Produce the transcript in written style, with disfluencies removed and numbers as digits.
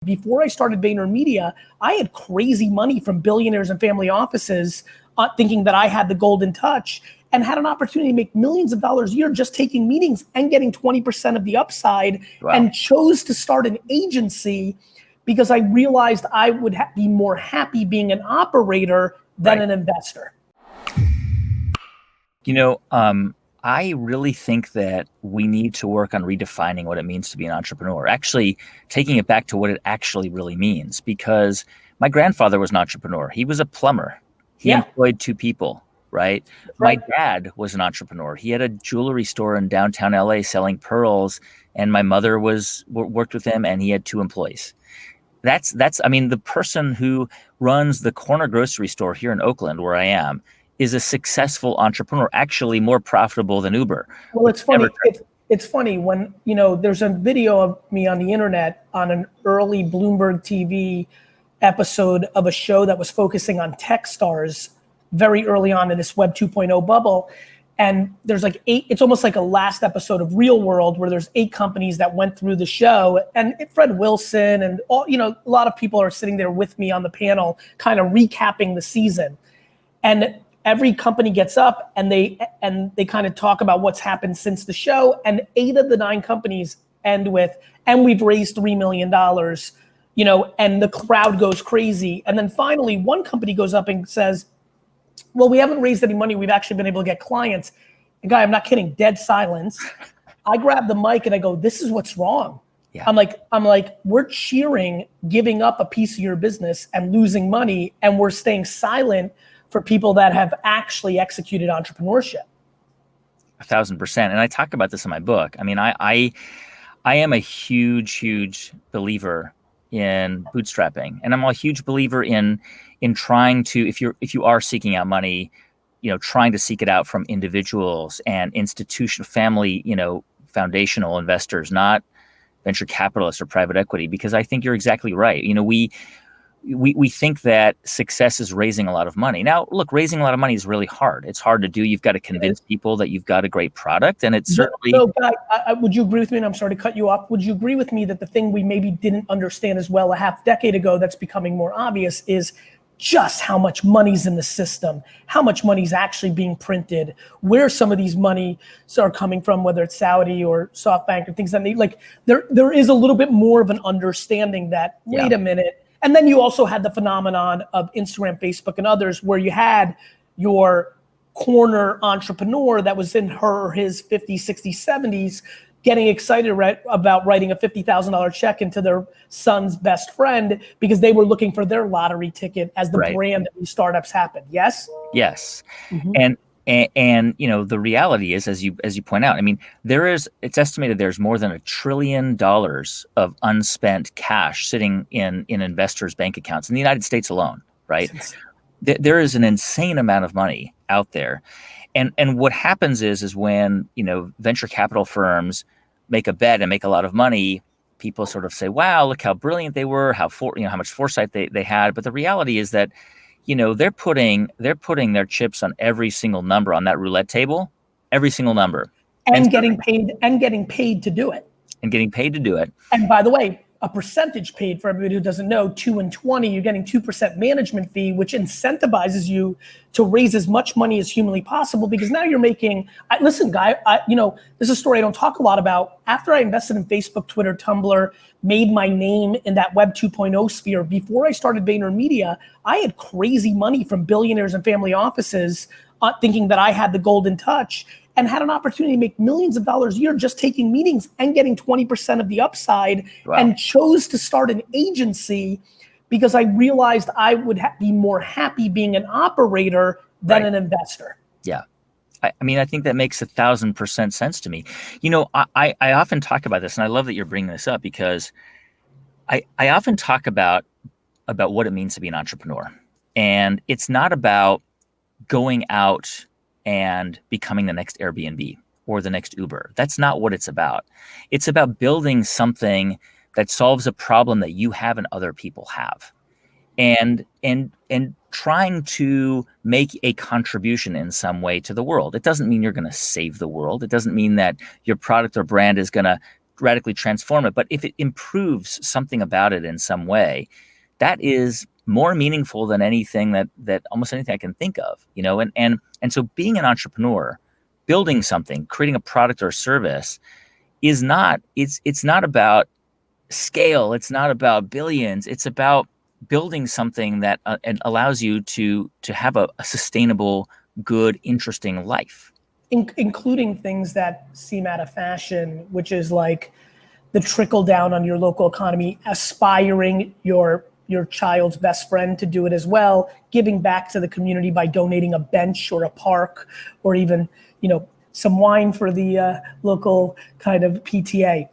Before I started VaynerMedia, I had crazy money from billionaires and family offices thinking that I had the golden touch and had an opportunity to make millions of dollars a year just taking meetings and getting 20% of the upside. Wow. And chose to start an agency because I realized I would be more happy being an operator than an investor. You know, I really think that we need to work on redefining what it means to be an entrepreneur, actually taking it back to what it actually really means, because my grandfather was an entrepreneur. He was a plumber. He employed 2 people, right? My dad was an entrepreneur. He had a jewelry store in downtown LA selling pearls, and my mother worked with him, and he had 2 employees. I mean, the person who runs the corner grocery store here in Oakland, where I am, is a successful entrepreneur, actually more profitable than Uber. Well, it's funny. It's funny when, you know, there's a video of me on the internet on an early Bloomberg TV episode of a show that was focusing on tech stars very early on in this Web 2.0 bubble. And there's like 8, it's almost like a last episode of Real World where there's 8 companies that went through the show, and Fred Wilson and all, you know, a lot of people are sitting there with me on the panel, kind of recapping the season. And every company gets up and they kind of talk about what's happened since the show. And 8 of the 9 companies end with, and we've raised $3 million, you know, and the crowd goes crazy. And then finally, one company goes up and says, well, we haven't raised any money. We've actually been able to get clients. And guy, I'm not kidding, dead silence. I grab the mic and I go, this is what's wrong. Yeah. I'm like, we're cheering, giving up a piece of your business and losing money. And we're staying silent for people that have actually executed entrepreneurship. 1,000%. And I talk about this in my book. I mean, I am a huge believer in bootstrapping, and I'm a huge believer in trying to, if you are seeking out money, you know, trying to seek it out from individuals and institutional, family, you know, foundational investors, not venture capitalists or private equity, because I think you're exactly right. You know, we think that success is raising a lot of money. Now, look, raising a lot of money is really hard. It's hard to do. You've got to convince people that you've got a great product, and it's certainly. So, Guy, would you agree with me? And I'm sorry to cut you off. Would you agree with me that the thing we maybe didn't understand as well a half decade ago that's becoming more obvious is just how much money's in the system, how much money's actually being printed, where some of these money are coming from, whether it's Saudi or SoftBank or things that they like. There is a little bit more of an understanding that wait a minute. And then you also had the phenomenon of Instagram, Facebook, and others where you had your corner entrepreneur that was in her or his 50s, 60s, 70s getting excited about writing a $50,000 check into their son's best friend because they were looking for their lottery ticket as the brand of these startups happened. Yes? Yes. Mm-hmm. And you know, the reality is, as you point out, I mean, it's estimated there's more than $1 trillion of unspent cash sitting in investors' bank accounts in the United States alone, right? There is an insane amount of money out there. And what happens is when, you know, venture capital firms make a bet and make a lot of money, people sort of say, wow, look how brilliant they were, how much foresight they had. But the reality is that, you know, they're putting their chips on every single number on that roulette table, every single number. And getting paid to do it. And by the way, a percentage paid, for everybody who doesn't know, 2 and 20, you're getting 2% management fee, which incentivizes you to raise as much money as humanly possible, because now you're making, listen, Guy, you know, this is a story I don't talk a lot about. After I invested in Facebook, Twitter, Tumblr, made my name in that Web 2.0 sphere, before I started VaynerMedia, I had crazy money from billionaires and family offices thinking that I had the golden touch, and had an opportunity to make millions of dollars a year just taking meetings and getting 20% of the upside. Wow. And chose to start an agency because I realized I would be more happy being an operator than an investor. Yeah. I mean, I think that makes 1,000% sense to me. You know, I often talk about this, and I love that you're bringing this up, because I often talk about what it means to be an entrepreneur. And it's not about going out and becoming the next Airbnb or the next Uber. That's not what it's about. It's about building something that solves a problem that you have and other people have, and trying to make a contribution in some way to the world. It doesn't mean you're going to save the world. It doesn't mean that your product or brand is going to radically transform it, but if it improves something about it in some way, that is more meaningful than anything that almost anything I can think of, you know. And so being an entrepreneur, building something, creating a product or a service is not, it's not about scale. It's not about billions. It's about building something that and allows you to have a sustainable, good, interesting life. Including things that seem out of fashion, which is like the trickle down on your local economy, aspiring your child's best friend to do it as well, giving back to the community by donating a bench or a park, or even, you know, some wine for the local kind of PTA.